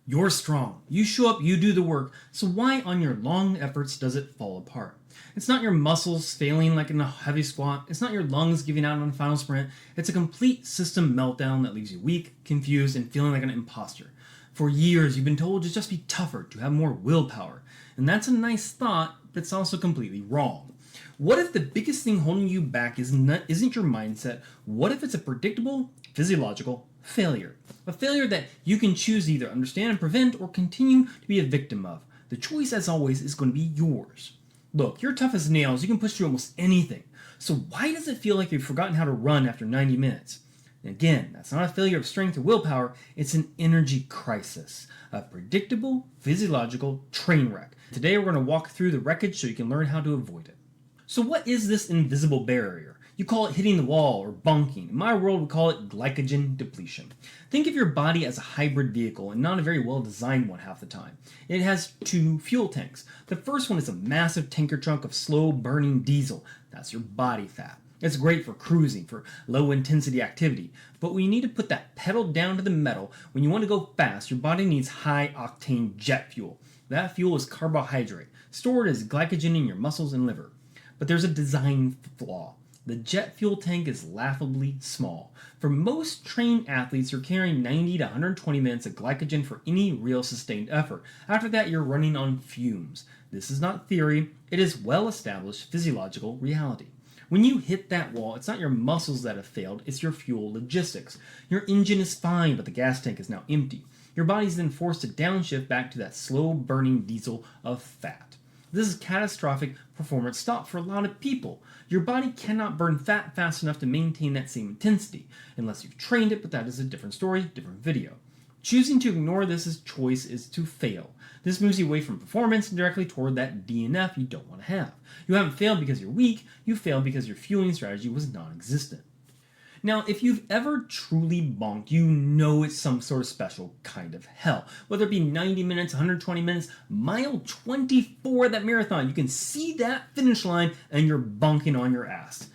You're strong. You show up, you do the work. So why on your long efforts does it fall apart? It's not your muscles failing like in a heavy squat. It's not your lungs giving out on a final sprint. It's a complete system meltdown that leaves you weak, confused, and feeling like an imposter. For years, you've been told to just be tougher, to have more willpower. And that's a nice thought, but it's also completely wrong. What if the biggest thing holding you back isn't your mindset? What if it's a predictable, physiological failure? A failure that you can choose to either understand and prevent or continue to be a victim of. The choice, as always, is going to be yours. Look, you're tough as nails. You can push through almost anything. So why does it feel like you've forgotten how to run after 90 minutes? And again, that's not a failure of strength or willpower. It's an energy crisis. A predictable, physiological train wreck. Today we're going to walk through the wreckage so you can learn how to avoid it. So what is this invisible barrier? You call it hitting the wall or bunking. In my world, we call it glycogen depletion. Think of your body as a hybrid vehicle and not a very well designed one half the time. It has two fuel tanks. The first one is a massive tanker trunk of slow burning diesel. That's your body fat. It's great for cruising, for low intensity activity. But when you need to put that pedal down to the metal, when you want to go fast, your body needs high octane jet fuel. That fuel is carbohydrate, stored as glycogen in your muscles and liver. But there's a design flaw. The jet fuel tank is laughably small. For most trained athletes, you're carrying 90 to 120 minutes of glycogen for any real sustained effort. After that, you're running on fumes. This is not theory, it is well-established physiological reality. When you hit that wall, it's not your muscles that have failed, it's your fuel logistics. Your engine is fine, but the gas tank is now empty. Your body's then forced to downshift back to that slow-burning diesel of fat. This is catastrophic performance stop for a lot of people. Your body cannot burn fat fast enough to maintain that same intensity, unless you've trained it, but that is a different story, different video. Choosing to ignore this choice is to fail. This moves you away from performance and directly toward that DNF you don't want to have. You haven't failed because you're weak, you failed because your fueling strategy was non-existent. Now, if you've ever truly bonked, you know it's some sort of special kind of hell. Whether it be 90 minutes, 120 minutes, mile 24 of that marathon, you can see that finish line and you're bonking on your ass.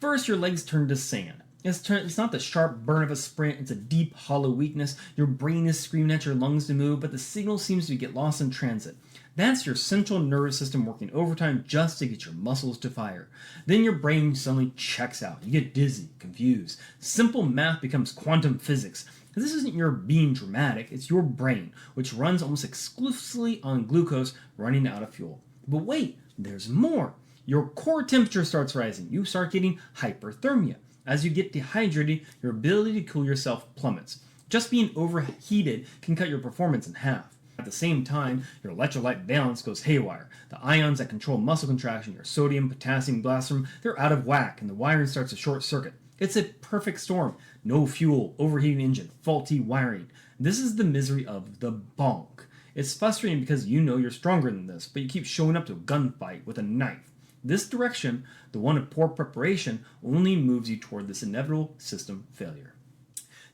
First, your legs turn to sand. It's not the sharp burn of a sprint, it's a deep, hollow weakness. Your brain is screaming at your lungs to move, but the signal seems to get lost in transit. That's your central nervous system working overtime just to get your muscles to fire. Then your brain suddenly checks out. You get dizzy, confused. Simple math becomes quantum physics. This isn't your being dramatic, it's your brain, which runs almost exclusively on glucose running out of fuel. But wait, there's more. Your core temperature starts rising. You start getting hyperthermia. As you get dehydrated, your ability to cool yourself plummets. Just being overheated can cut your performance in half. At the same time, your electrolyte balance goes haywire. The ions that control muscle contraction, your sodium, potassium, potassium, they're out of whack and the wiring starts to short circuit. It's a perfect storm. No fuel, overheating engine, faulty wiring. This is the misery of the bonk. It's frustrating because you know you're stronger than this, but you keep showing up to a gunfight with a knife. This direction, the one of poor preparation, only moves you toward this inevitable system failure.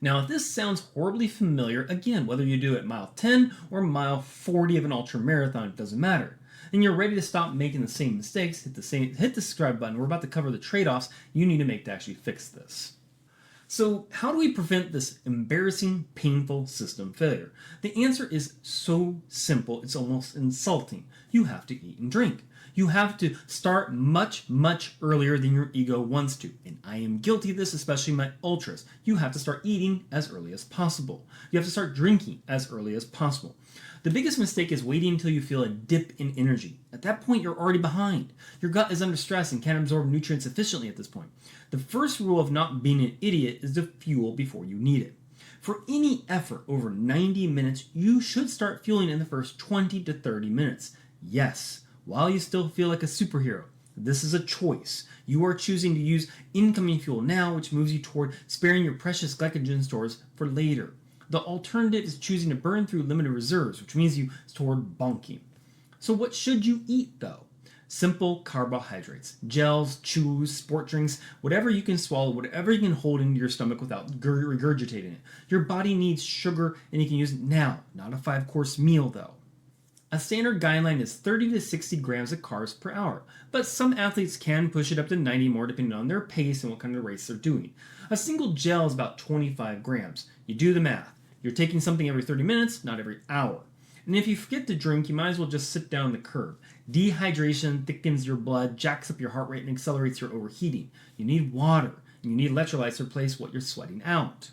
Now, if this sounds horribly familiar, again, whether you do it mile 10 or mile 40 of an ultra marathon, it doesn't matter. And you're ready to stop making the same mistakes, hit the subscribe button. We're about to cover the trade-offs you need to make to actually fix this. So how do we prevent this embarrassing, painful system failure? The answer is so simple, it's almost insulting. You have to eat and drink. You have to start much, much earlier than your ego wants to. And I am guilty of this, especially my ultras. You have to start eating as early as possible. You have to start drinking as early as possible. The biggest mistake is waiting until you feel a dip in energy. At that point, you're already behind. Your gut is under stress and can't absorb nutrients efficiently at this point. The first rule of not being an idiot is to fuel before you need it. For any effort over 90 minutes, you should start fueling in the first 20 to 30 minutes. Yes, while you still feel like a superhero. This is a choice. You are choosing to use incoming fuel now, which moves you toward sparing your precious glycogen stores for later. The alternative is choosing to burn through limited reserves, which means you toward bonking. So what should you eat though? Simple carbohydrates, gels, chews, sport drinks, whatever you can swallow, whatever you can hold into your stomach without regurgitating it. Your body needs sugar and you can use it now, not a 5-course meal though. A standard guideline is 30 to 60 grams of carbs per hour, but some athletes can push it up to 90 more depending on their pace and what kind of race they're doing. A single gel is about 25 grams. You do the math. You're taking something every 30 minutes, not every hour. And if you forget to drink, you might as well just sit down the curve. Dehydration thickens your blood, jacks up your heart rate, and accelerates your overheating. You need water, and you need electrolytes to replace what you're sweating out.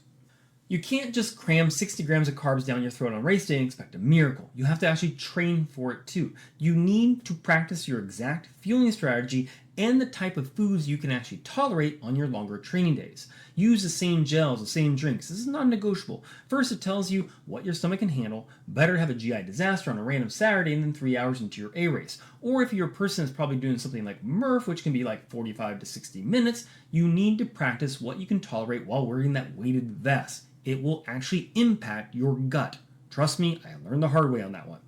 You can't just cram 60 grams of carbs down your throat on race day and expect a miracle. You have to actually train for it too. You need to practice your exact fueling strategy and the type of foods you can actually tolerate on your longer training days. Use the same gels, the same drinks. This is non-negotiable. First, it tells you what your stomach can handle. Better have a GI disaster on a random Saturday than 3 hours into your A race. Or if you're a person that's probably doing something like Murph, which can be like 45 to 60 minutes, you need to practice what you can tolerate while wearing that weighted vest. It will actually impact your gut. Trust me, I learned the hard way on that one.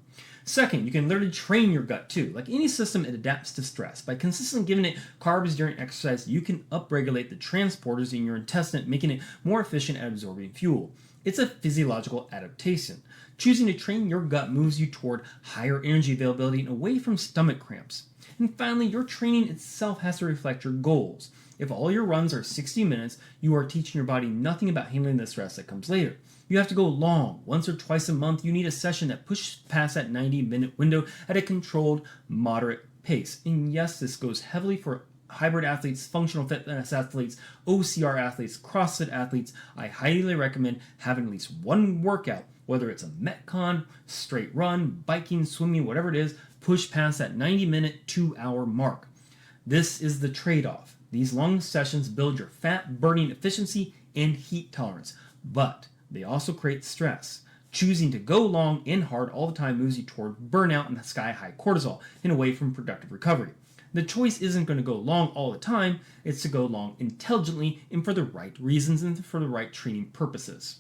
Second, you can literally train your gut too. Like any system, it adapts to stress. By consistently giving it carbs during exercise, you can upregulate the transporters in your intestine, making it more efficient at absorbing fuel. It's a physiological adaptation. Choosing to train your gut moves you toward higher energy availability and away from stomach cramps. And finally, your training itself has to reflect your goals. If all your runs are 60 minutes, you are teaching your body nothing about handling the stress that comes later. You have to go long. Once or twice a month, you need a session that pushes past that 90-minute window at a controlled, moderate pace. And yes, this goes heavily for hybrid athletes, functional fitness athletes, OCR athletes, CrossFit athletes. I highly recommend having at least one workout, whether it's a Metcon, straight run, biking, swimming, whatever it is, push past that 90-minute, 2-hour mark. This is the trade-off. These long sessions build your fat burning efficiency and heat tolerance, but they also create stress. Choosing to go long and hard all the time moves you toward burnout and sky-high cortisol and away from productive recovery. The choice isn't going to go long all the time, it's to go long intelligently and for the right reasons and for the right training purposes.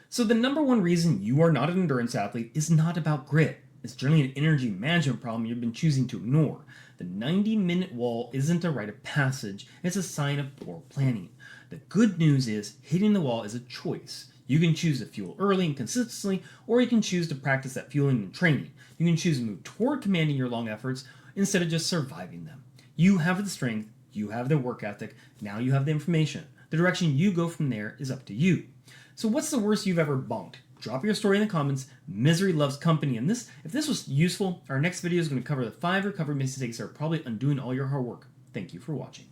So the number one reason you are not an endurance athlete is not about grit. It's generally an energy management problem you've been choosing to ignore. The 90-minute wall isn't a rite of passage, it's a sign of poor planning. The good news is hitting the wall is a choice. You can choose to fuel early and consistently, or you can choose to practice that fueling and training. You can choose to move toward commanding your long efforts instead of just surviving them. You have the strength, you have the work ethic, now you have the information. The direction you go from there is up to you. So what's the worst you've ever bunked? Drop your story in the comments. Misery loves company. And if this was useful, our next video is going to cover the 5 recovery mistakes that are probably undoing all your hard work. Thank you for watching.